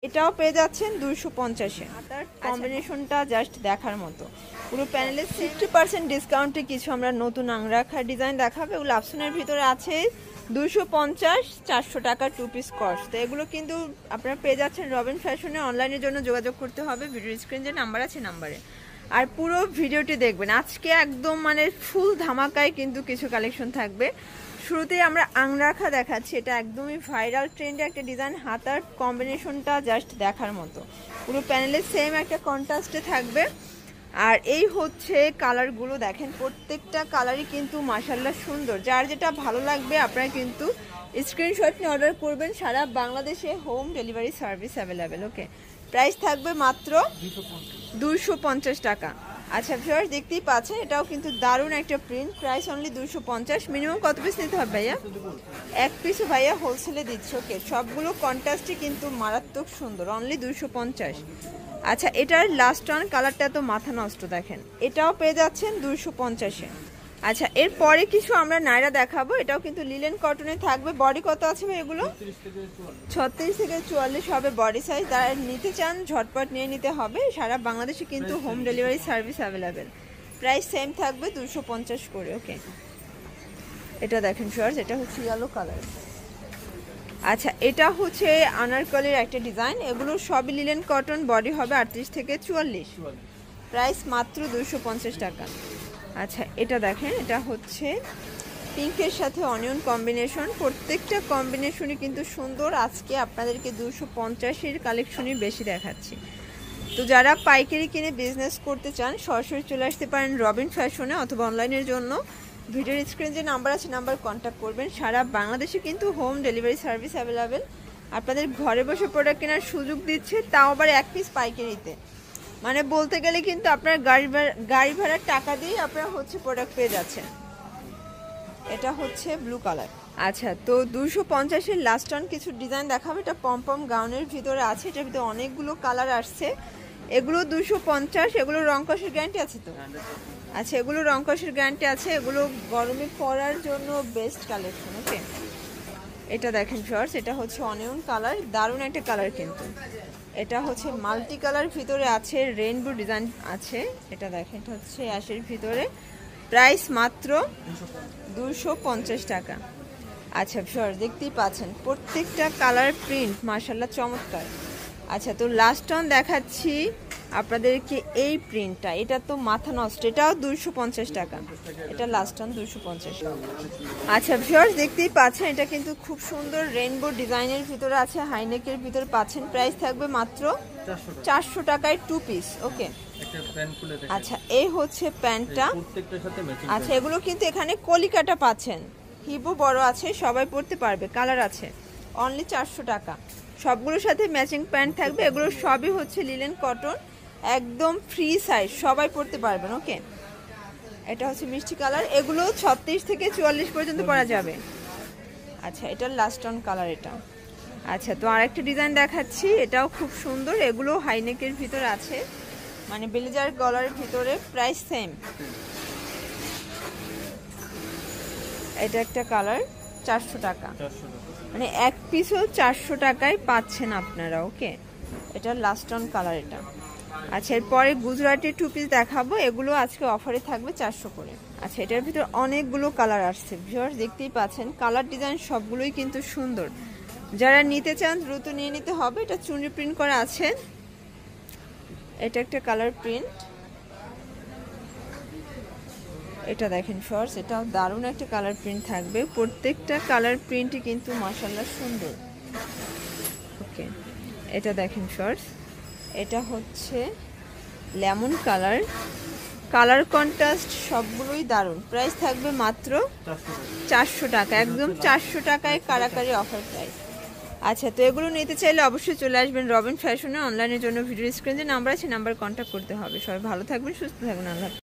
এটাও পেয়ে যাচ্ছেন 250-এ। তার কম্বিনেশনটা জাস্ট দেখার মতো। পুরো প্যানেলে 60% ডিসকাউন্টে কিছু আমরা নতুন আংরাখার ডিজাইন দেখাবো। এগুলো অপশনের ভিতরে আছে 250-400 টাকা 2 পিস কস্ট। তো এগুলো কিন্তু আপনারা পেয়ে যাচ্ছেন রবিন ফ্যাশনে। অনলাইনের জন্য যোগাযোগ করতে হবে, ভিডিও স্ক্রিন যে নাম্বার আছে নাম্বারে। আর পুরো ভিডিওটি দেখবেন, আজকে একদম মানে ফুল ধামাকায় কিন্তু কিছু কালেকশন থাকবে। শুরুতেই আমরা আংরাখা দেখাচ্ছি, এটা একদমই ভাইরাল ট্রেন্ডে একটা ডিজাইন। হাতার কম্বিনেশনটা জাস্ট দেখার মতো। পুরো প্যানেলে সেম একটা কন্ট্রাস্টে থাকবে। আর এই হচ্ছে কালারগুলো দেখেন, প্রত্যেকটা কালারই কিন্তু মাশাআল্লাহ সুন্দর। যার যেটা ভালো লাগবে আপনারা কিন্তু স্ক্রিনশট নিয়ে অর্ডার করবেন। সারা বাংলাদেশে হোম ডেলিভারি সার্ভিস অ্যাভেলেবেল। ওকে, প্রাইস থাকবে মাত্র 250 টাকা। আচ্ছা ভিউয়ার্স, দেখতেই পাচ্ছেন এটাও কিন্তু দারুণ একটা প্রিন্ট। Price only 250। মিনিমাম কত পিস নিতে হবে ভাইয়া? এক পিসও ভাইয়া হোলসেলে দিচ্ছে। ওকে, সবগুলো কন্ট্রাস্টই কিন্তু মারাত্মক সুন্দর, অনলি 250। আচ্ছা, এটার লাস্ট ওয়ান কালারটা তো মাথা নষ্ট দেখেন, এটাও পেয়ে যাচ্ছেন 250-এ। আচ্ছা, এরপরে কিছু আমরা নাইরা দেখাবো। এটাও কিন্তু লিলেন কটনে থাকবে। বডি কত আছে ভাই এগুলো? 36 থেকে 44 হবে বডি সাইজ। যারা নিতে চান ঝটপট নিয়ে নিতে হবে। সারা বাংলাদেশে কিন্তু home delivery service available. Price same থাকবে 250 করে। ওকে, এটা দেখেন ভিউয়ার্স, এটা হচ্ছে ইয়েলো কালার। আচ্ছা, এটা হচ্ছে আনারকলির একটা ডিজাইন। এগুলো সবই লিলেন কটন, বডি হবে 38 থেকে 44। প্রাইস মাত্র 250 টাকা। আচ্ছা, এটা দেখেন, এটা হচ্ছে পিঙ্কের সাথে অনিয়ন কম্বিনেশন। প্রত্যেকটা কম্বিনেশনই কিন্তু সুন্দর। আজকে আপনাদেরকে 250-এর কালেকশনই বেশি দেখাচ্ছি। তো যারা পাইকারি কিনে বিজনেস করতে চান সরাসরি চলে আসতে পারেন রবিন ফ্যাশনে, অথবা অনলাইনের জন্য ভিডিওর স্ক্রিন যে নাম্বার আছে নাম্বার কন্ট্যাক্ট করবেন। সারা বাংলাদেশে কিন্তু হোম ডেলিভারি সার্ভিস অ্যাভেলেবেল। আপনাদের ঘরে বসে প্রোডাক্ট কেনার সুযোগ দিচ্ছে, তাও আবার এক পিস পাইকারিতে। মানে বলতে গেলে কিন্তু আপনার গাড়ি ভাড়ার টাকা দিয়ে আপনারা হচ্ছে প্রোডাক্ট পেয়ে যাচ্ছেন। এটা হচ্ছে ব্লু কালার। আচ্ছা, তো 250-এর লাস্ট অন কিছু ডিজাইন দেখাবো। এটা পমপম গাউনের ভিতরে আছে। এটার ভিতরে অনেকগুলো কালার আসছে। এগুলো 250। এগুলো রং কষের গ্যারান্টি আছে তো? আচ্ছা, এগুলো রং কষের গ্যারান্টি আছে। এগুলো গরমে পরার জন্য বেস্ট কালেকশন। ওকে, এটা দেখেন ভিউয়ার্স, এটা হচ্ছে অনিয়ন কালার, দারুণ একটা কালার কিন্তু। এটা হচ্ছে মাল্টি কালার ভিতরে আছে, রেইনবো ডিজাইন আছে। এটা দেখেন, এটা হচ্ছে অ্যাশের ভিতরে। প্রাইস মাত্র 250 টাকা। আচ্ছা ভিউয়ার্স, দেখতেই পাচ্ছেন প্রত্যেকটা কালার প্রিন্ট মাশাআল্লাহ চমৎকার। আচ্ছা, তো লাস্ট অন দেখাচ্ছি আপনাদেরকে এই প্রিন্টটা। এটা তো মাথা নষ্ট, এটাও 250 টাকা। এটা লাস্ট অন 250। আচ্ছা ভিউয়ার্স, দেখতেই পাচ্ছেন এটা কিন্তু খুব সুন্দর রেইনবো ডিজাইনের ভিতরে আছে, হাইনেকের ভিতরে পাচ্ছেন। প্রাইস থাকবে মাত্র 400 টাকায় 2 পিস। ওকে, আচ্ছা, এই হচ্ছে প্যান্টটা। আচ্ছা, এগুলো কিন্তু এখানে কলিকাটা পাচ্ছেন, হিবু বড় আছে, সবাই পরতে পারবে। কালার আছে, অনলি 400 টাকা। সবগুলোর সাথে ম্যাচিং প্যান্ট থাকবে। এগুলো সবই হচ্ছে লিলেন কটন, একদম ফ্রি সাইজ, সবাই পরতে পারবেন। ওকে, এটা হচ্ছে মিষ্টি কালার। এগুলো 36 থেকে 44 পর্যন্ত পরা যাবে। আচ্ছা, এটার লাস্ট অন কালার এটা। আচ্ছা, তো আরেকটা ডিজাইন দেখাচ্ছি, এটাও খুব সুন্দর। এগুলো হাইনেকের ভিতরে আছে, মানে ব্লেজার গলার ভিতরে। Price same. এটা একটা কালার, 400 টাকা। মানে এক পিসও 400 টাকায় পাচ্ছেন আপনারা। ওকে, এটা লাস্ট অন কালার এটা। আচ্ছা, এরপরে গুজরাটি 2 পিস দেখাবো। এগুলো আজকে অফারে থাকবে 400 করে। আচ্ছা, এটার ভিতর অনেকগুলো কালার আসছে ভিউয়ার্স, দেখতেই পাচ্ছেন। কালার ডিজাইন সবগুলোই কিন্তু সুন্দর। যারা নিতে চান দ্রুত নিয়ে নিতে হবে। এটা চুনরি প্রিন্ট করা আছে। এটা একটা কালার প্রিন্ট। এটা দেখেন ভিউয়ার্স, এটাও দারুণ একটা কালার প্রিন্ট থাকবে। প্রত্যেকটা কালার প্রিন্টই কিন্তু মাশাআল্লাহ সুন্দর। ওকে, এটা দেখেন ভিউয়ার্স, এটা হচ্ছে লেমন কালার। কালার কন্ট্রাস্ট সবগুলোই দারুণ। প্রাইস থাকবে মাত্র 400 টাকা, একদম 400 টাকায় কারাকারি অফার প্রাইস। আচ্ছা, তো এগুলো নিতে চাইলে অবশ্যই চলে আসবেন রবিন ফ্যাশনে। অনলাইনের জন্য ভিডিও স্ক্রিনে যে নাম্বার আছে নাম্বার কন্ট্যাক্ট করতে হবে। সবাই ভালো থাকবেন, সুস্থ থাকবেন। আল্লাহ।